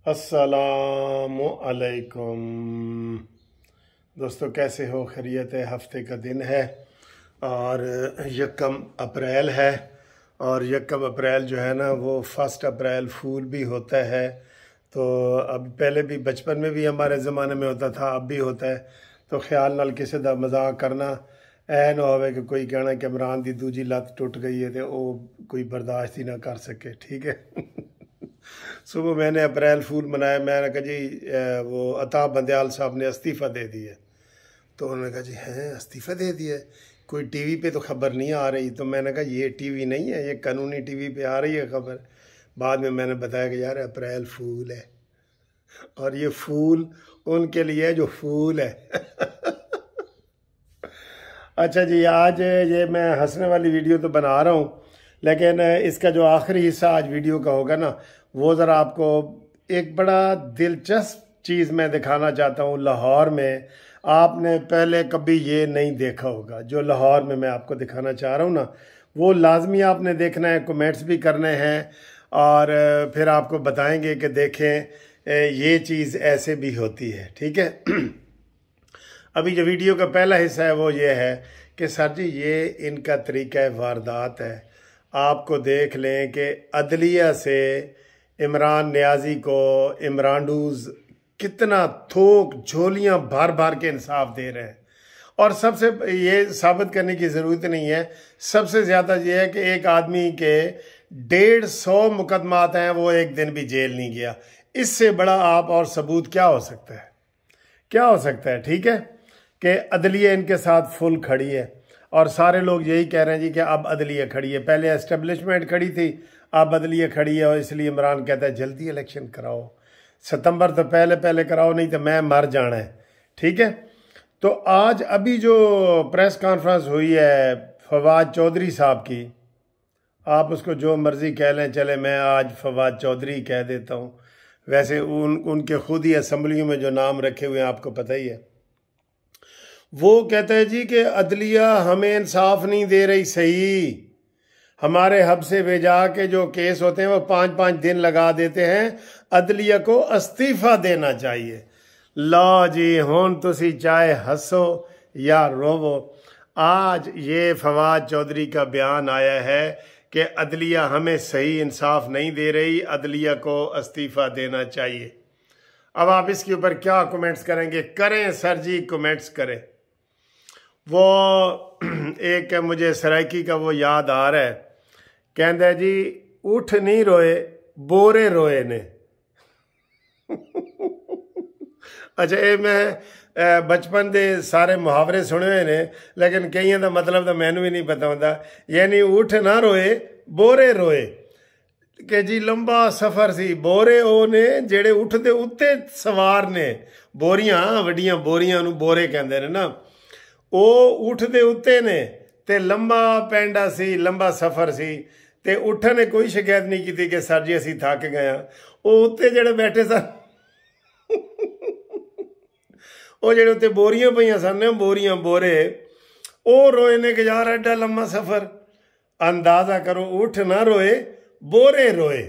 अस्सलामु अलैकुम दोस्तों, कैसे हो? खैरियत है? हफ्ते का दिन है और यकम अप्रैल है। और यकम अप्रैल जो है ना, वो 1 अप्रैल फूल भी होता है। तो अब पहले भी बचपन में भी हमारे ज़माने में होता था, अब भी होता है। तो ख्याल नाल किसी का मजाक करना ऐ ना होवे कि कोई कहना कि इमरान की दूजी लत्त टुट गई है तो वो कोई बर्दाश्त ही ना कर सके। ठीक है। सुबह मैंने अप्रैल फूल मनाया। मैंने कहा जी वो अता बंदयाल साहब ने इस्तीफ़ा दे दिया। तो उन्होंने कहा जी हैं इस्तीफ़ा दे दिया, कोई टीवी पे तो खबर नहीं आ रही। तो मैंने कहा ये टीवी नहीं है, ये कानूनी टीवी पे आ रही है खबर। बाद में मैंने बताया कि यार अप्रैल फूल है और ये फूल उनके लिए जो फूल है। अच्छा जी, आज ये मैं हंसने वाली वीडियो तो बना रहा हूँ, लेकिन इसका जो आखिरी हिस्सा आज वीडियो का होगा ना, वो ज़रा आपको एक बड़ा दिलचस्प चीज़ मैं दिखाना चाहता हूँ। लाहौर में आपने पहले कभी ये नहीं देखा होगा। जो लाहौर में मैं आपको दिखाना चाह रहा हूँ ना, वो लाजमी आपने देखना है, कमेंट्स भी करने हैं और फिर आपको बताएंगे कि देखें ये चीज़ ऐसे भी होती है। ठीक है। अभी जो वीडियो का पहला हिस्सा है वो ये है कि सर जी ये इनका तरीका वारदात है। आपको देख लें कि अदलिया से इमरान नियाजी को इमरानडूज कितना थोक झोलियां भर भर के इंसाफ दे रहे हैं। और सबसे ये साबित करने की ज़रूरत नहीं है, सबसे ज़्यादा ये है कि एक आदमी के 150 मुकदमात हैं, वो एक दिन भी जेल नहीं गया। इससे बड़ा आप और सबूत क्या हो सकता है? क्या हो सकता है? ठीक है कि अदलिया इनके साथ फुल खड़ी है और सारे लोग यही कह रहे हैं जी कि अब अदलिया खड़ी है। पहले एस्टेब्लिशमेंट खड़ी थी, अब अदलिया खड़ी है। और इसलिए इमरान कहता है जल्दी इलेक्शन कराओ, सितंबर तो पहले पहले कराओ, नहीं तो मैं मर जाना है। ठीक है। तो आज अभी जो प्रेस कॉन्फ्रेंस हुई है फवाद चौधरी साहब की, आप उसको जो मर्जी कह लें, चले मैं आज फवाद चौधरी कह देता हूँ। वैसे उनके खुद ही असम्बलियों में जो नाम रखे हुए हैं आपको पता ही है। वो कहते हैं जी कि अदलिया हमें इंसाफ नहीं दे रही सही, हमारे हब से भेजा के जो केस होते हैं वो 5-5 दिन लगा देते हैं, अदलिया को इस्तीफा देना चाहिए। लो जी, हुन तुसी चाहे हंसो या रोवो, आज ये फवाद चौधरी का बयान आया है कि अदलिया हमें सही इंसाफ नहीं दे रही, अदलिया को इस्तीफा देना चाहिए। अब आप इसके ऊपर क्या कमेंट्स करेंगे? करें सर जी, कमेंट्स करें। वो एक मुझे सराइकी का वो याद आ रहा है, कहता जी उठ नहीं रोए बोरे रोए ने। अच्छा, ये मैं बचपन के सारे मुहावरे सुने हुए ने, लेकिन कई का मतलब तो मैनू भी नहीं पता होता। यानी उठ ना रोए बोरे रोए कि जी लंबा सफर सी, बोरे वो ने जेड़े उठते उत्ते सवार ने। बोरियां, वड्डियां बोरियां नूं बोरे कहंदे ने ना, वो उठते उत्ते ने ते लंबा पैंडा सी, लंबा सफर सी ते उठन ने कोई शिकायत नहीं की कि सर जी असी थक गए। वो उत्ते जेड़े बैठे सन, वो जेड़े उत्ते बोरियां पईयां सन, बोरियां बोरे, वो रोए ने कि यार एडा लंबा सफर। अंदाजा करो, उठ ना रोए बोरे रोए।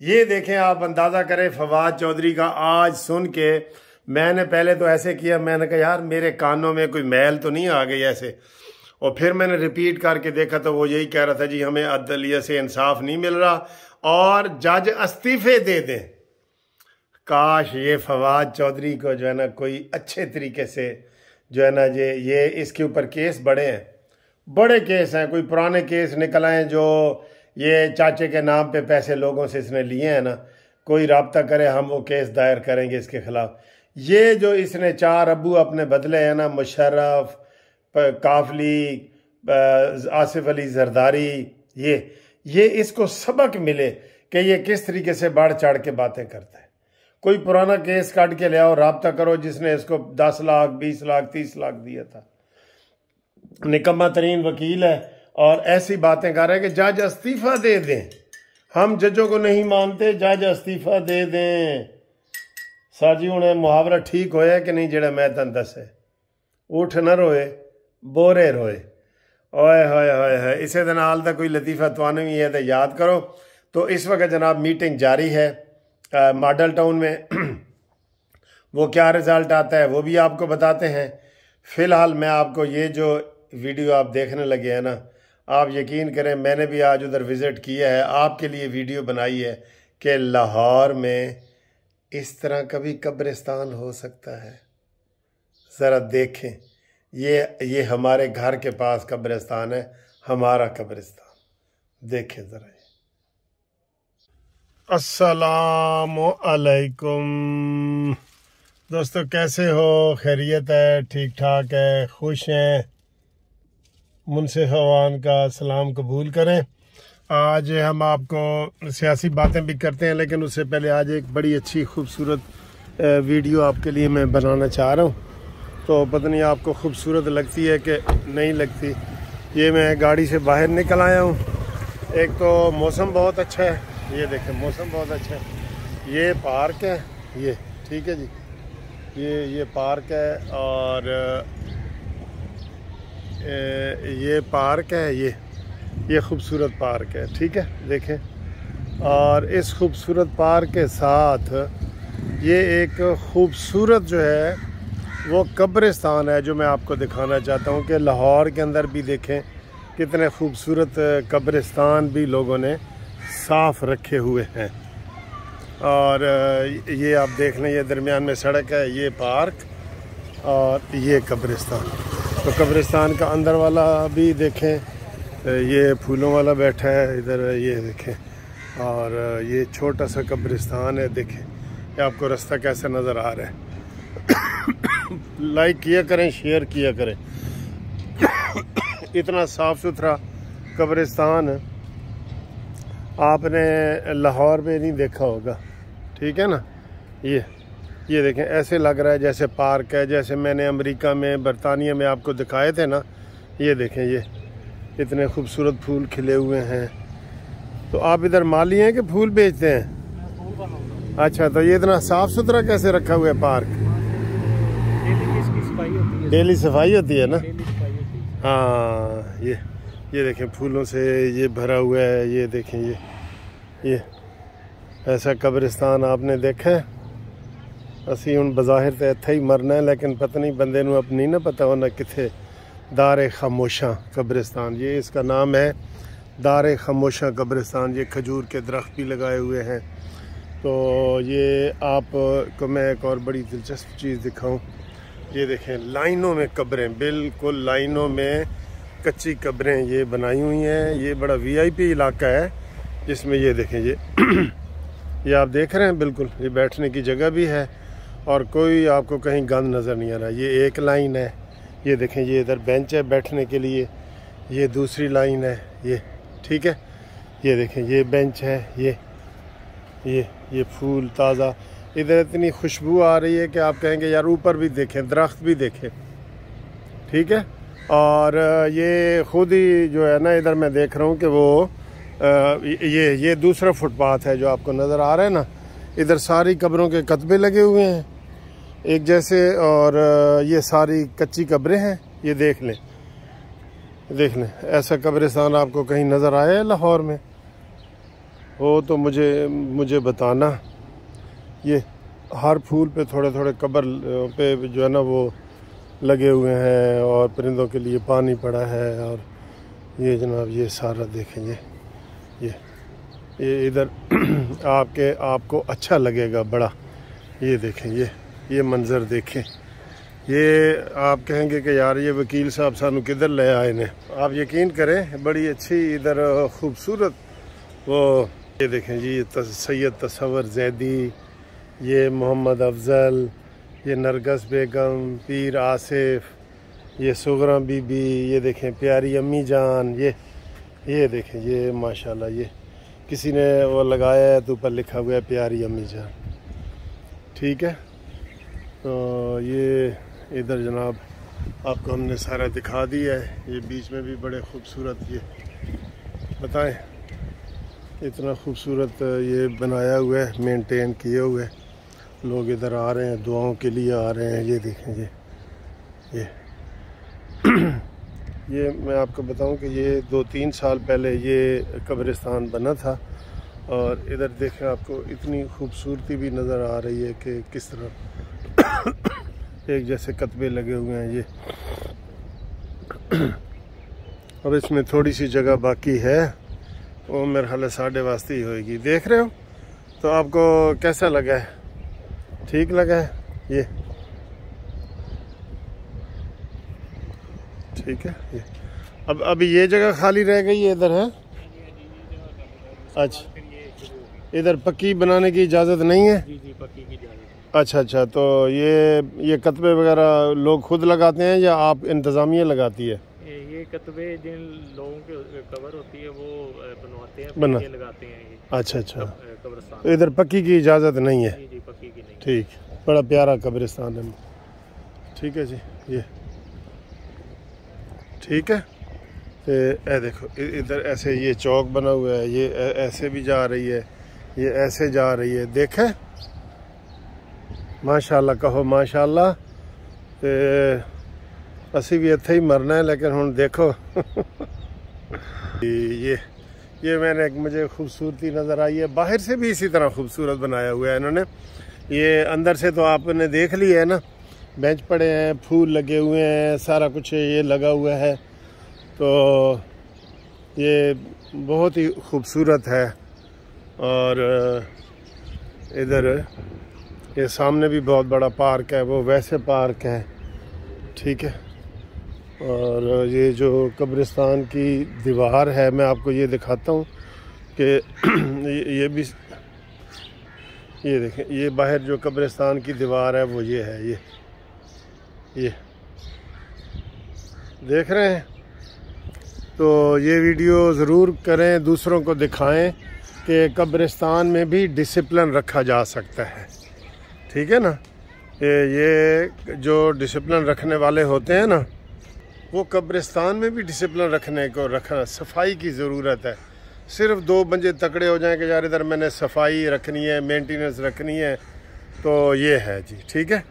ये देखें आप, अंदाजा करें फवाद चौधरी का। आज सुन के मैंने पहले तो ऐसे किया, मैंने कहा यार मेरे कानों में कोई मैल तो नहीं आ गई ऐसे। और फिर मैंने रिपीट करके देखा तो वो यही कह रहा था जी हमें अदलिया से इंसाफ नहीं मिल रहा और जज इस्तीफे दे दें। काश ये फवाद चौधरी को जो है ना कोई अच्छे तरीके से जो है ना ये इसके ऊपर केस बड़े हैं, बड़े केस हैं, कोई पुराने केस निकल आए जो ये चाचे के नाम पे पैसे लोगों से इसने लिए हैं ना, कोई राब्ता करे, हम वो केस दायर करेंगे इसके खिलाफ। ये जो इसने 4 अब्बू अपने बदले हैं ना, मुशर्रफ, काफली, आसिफ अली जरदारी, ये इसको सबक मिले कि ये किस तरीके से बढ़ चढ़ के बातें करता है। कोई पुराना केस काट के ले आओ, राब्ता करो जिसने इसको 10 लाख 20 लाख 30 लाख दिया था। निकम्मा तरीन वकील है और ऐसी बातें कर रहे हैं कि जज इस्तीफा दे दें। हम जजों को नहीं मानते, जज इस्तीफा दे दें। सर जी उन्हें मुहावरा ठीक होया कि नहीं जेड़ा मैं तन दसे, उठ न रोए बोरे रोए। ओए होए होए होए, इसे दे नाल दा कोई लतीफ़ा तुहानू भी है तो याद करो। तो इस वक्त जनाब मीटिंग जारी है मॉडल टाउन में वो क्या रिज़ल्ट आता है वो भी आपको बताते हैं। फ़िलहाल मैं आपको ये जो वीडियो आप देखने लगे हैं ना, आप यकीन करें मैंने भी आज उधर विज़िट किया है, आपके लिए वीडियो बनाई है कि लाहौर में इस तरह कभी कब्रिस्तान हो सकता है। ज़रा देखें, ये हमारे घर के पास कब्रिस्तान है, हमारा कब्रिस्तान देखें ज़रा। अस्सलामु अलैकुम दोस्तों, कैसे हो? खैरियत है? ठीक ठाक है? खुश हैं? मुनसिफ हवान का सलाम कबूल करें। आज हम आपको सियासी बातें भी करते हैं, लेकिन उससे पहले आज एक बड़ी अच्छी खूबसूरत वीडियो आपके लिए मैं बनाना चाह रहा हूँ। तो पता नहीं आपको खूबसूरत लगती है कि नहीं लगती। ये मैं गाड़ी से बाहर निकल आया हूँ। एक तो मौसम बहुत अच्छा है, ये देखें मौसम बहुत अच्छा है। ये पार्क है, ये ठीक है जी, ये पार्क है और ये पार्क है, ये खूबसूरत पार्क है, ठीक है देखें। और इस खूबसूरत पार्क के साथ ये एक खूबसूरत जो है वो कब्रिस्तान है जो मैं आपको दिखाना चाहता हूँ कि लाहौर के अंदर भी देखें कितने खूबसूरत कब्रिस्तान भी लोगों ने साफ़ रखे हुए हैं। और ये आप देख लें, ये दरमियान में सड़क है, ये पार्क और ये कब्रिस्तान। तो कब्रिस्तान का अंदर वाला भी देखें, ये फूलों वाला बैठा है इधर, ये देखें। और ये छोटा सा कब्रिस्तान है, देखें ये आपको रास्ता कैसा नज़र आ रहा है। लाइक किया करें, शेयर किया करें। इतना साफ़ सुथरा कब्रिस्तान आपने लाहौर में नहीं देखा होगा, ठीक है ना। ये देखें, ऐसे लग रहा है जैसे पार्क है, जैसे मैंने अमेरिका में बरतानिया में आपको दिखाए थे ना। ये देखें, ये इतने खूबसूरत फूल खिले हुए हैं। तो आप इधर माली हैं कि फूल बेचते हैं? अच्छा, तो ये इतना साफ़ सुथरा कैसे रखा हुआ है पार्क? डेली सफाई होती है ना। हाँ, ये देखें फूलों से ये भरा हुआ है। ये देखें, ये ऐसा कब्रिस्तान आपने देखा है? असी हुण बज़ाहिर तो इत्थे ही मरना है, लेकिन पता नहीं बंदे नूं अब नहीं ना पता होना किथे। दारे खामोशा कब्रिस्तान, ये इसका नाम है, दारे खामोशा कब्रिस्तान। ये खजूर के दरख्त भी लगाए हुए हैं। तो ये आपको मैं एक और बड़ी दिलचस्प चीज़ दिखाऊं। ये देखें, लाइनों में कब्रें, बिल्कुल लाइनों में कच्ची कब्रें ये बनाई हुई हैं। ये बड़ा VIP इलाका है जिसमें ये देखें, ये आप देख रहे हैं, बिल्कुल ये बैठने की जगह भी है और कोई आपको कहीं गंद नज़र नहीं आ रहा। ये एक लाइन है, ये देखें, ये इधर बेंच है बैठने के लिए, ये दूसरी लाइन है, ये ठीक है। ये देखें, ये बेंच है, ये फूल ताज़ा, इधर इतनी खुशबू आ रही है कि आप कहेंगे यार ऊपर भी देखें, दरख्त भी देखें, ठीक है। और ये खुद ही जो है ना, इधर मैं देख रहा हूँ कि वो ये दूसरा फुटपाथ है जो आपको नज़र आ रहा है ना। इधर सारी कब्रों के कतबे लगे हुए हैं एक जैसे, और ये सारी कच्ची कब्रें हैं। ये देख लें, ऐसा कब्रिस्तान आपको कहीं नज़र आया है लाहौर में? हो तो मुझे बताना। ये हर फूल पे थोड़े थोड़े कब्र पे जो है ना वो लगे हुए हैं और परिंदों के लिए पानी पड़ा है। और ये जनाब, ये सारा देखें, ये इधर आपको अच्छा लगेगा बड़ा। ये देखें, ये मंज़र देखें। ये आप कहेंगे कि यार ये वकील साहब सानू किधर ले आए ने। आप यकीन करें, बड़ी अच्छी इधर खूबसूरत वो ये देखें जी, ये सैयद तसव्वुर जैदी, ये मोहम्मद अफजल, ये नरगस बेगम, पीर आसिफ, ये सुगरा बीबी, ये देखें प्यारी अम्मी जान, ये देखें, ये माशाल्लाह, ये किसी ने वो लगाया है तो ऊपर लिखा हुआ है प्यारी अम्मी जान, ठीक है। तो ये इधर जनाब आपको हमने सारा दिखा दिया है। ये बीच में भी बड़े खूबसूरत, ये बताएं इतना खूबसूरत ये बनाया हुआ है, मेंटेन किए हुए। लोग इधर आ रहे हैं, दुआओं के लिए आ रहे हैं। ये देखें, ये मैं आपको बताऊं कि ये 2-3 साल पहले ये कब्रिस्तान बना था और इधर देखें आपको इतनी खूबसूरती भी नज़र आ रही है कि किस तरह एक जैसे कतबे लगे हुए हैं ये। अब इसमें थोड़ी सी जगह बाकी है, वो मेरे ख्याल 8.5 ही होएगी। देख रहे हो तो आपको कैसा लगा है? ठीक लगा है ये? ठीक है। ये अब अभी ये जगह खाली रह गई है इधर, है? अच्छा, इधर पक्की बनाने की इजाज़त नहीं है? जी जी, पक्की की इजाज़त। अच्छा अच्छा, तो ये कतबे वगैरह लोग खुद लगाते हैं या आप इंतज़ामिया लगाती है? ये कतबे जिन लोगों के कबर होती है वो बनवाते हैं, बना लगाते हैं ये। अच्छा अच्छा, कब्रिस्तान। तो इधर पक्की की इजाज़त नहीं है? जी जी, पक्की की नहीं। ठीक, बड़ा प्यारा कब्रिस्तान है। ठीक है जी, ये ठीक है। तो ये देखो इधर ऐसे ये चौक बना हुआ है, ये ऐसे भी जा रही है, ये ऐसे जा रही है। देखे माशाल्लाह, कहो माशाल्लाह। तो असी भी इत्थे ही मरना है, लेकिन हुण देखो ये मैंने मुझे खूबसूरती नज़र आई है। बाहर से भी इसी तरह खूबसूरत बनाया हुआ है इन्होंने। ये अंदर से तो आपने देख लिया है ना, बेंच पड़े हैं, फूल लगे हुए हैं, सारा कुछ ये लगा हुआ है। तो ये बहुत ही खूबसूरत है। और इधर ये सामने भी बहुत बड़ा पार्क है, वो वैसे पार्क है। ठीक है। और ये जो कब्रिस्तान की दीवार है, मैं आपको ये दिखाता हूँ कि ये भी, ये देखें, ये बाहर जो कब्रिस्तान की दीवार है वो ये है, ये देख रहे हैं। तो ये वीडियो ज़रूर करें, दूसरों को दिखाएं कि कब्रिस्तान में भी डिसिप्लिन रखा जा सकता है। ठीक है ना। ये जो डिसिप्लिन रखने वाले होते हैं ना, वो कब्रिस्तान में भी डिसिप्लिन रखना सफाई की ज़रूरत है। सिर्फ 2 बंदे तकड़े हो जाएं कि यार इधर मैंने सफाई रखनी है, मेंटेनेंस रखनी है, तो ये है जी। ठीक है।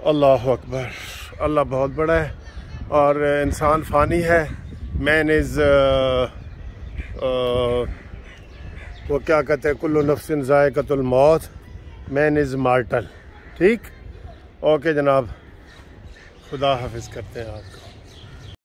अल्लाह अकबर, अल्लाह बहुत बड़ा है और इंसान फ़ानी है। मैन इज़ वो क्या कहते हैं, कुल्लु नफ्सिन ज़ायक़तुल मौत, मैन इज़ मार्टल। ठीक, ओके जनाब, खुदा हाफिज़ करते हैं आपको।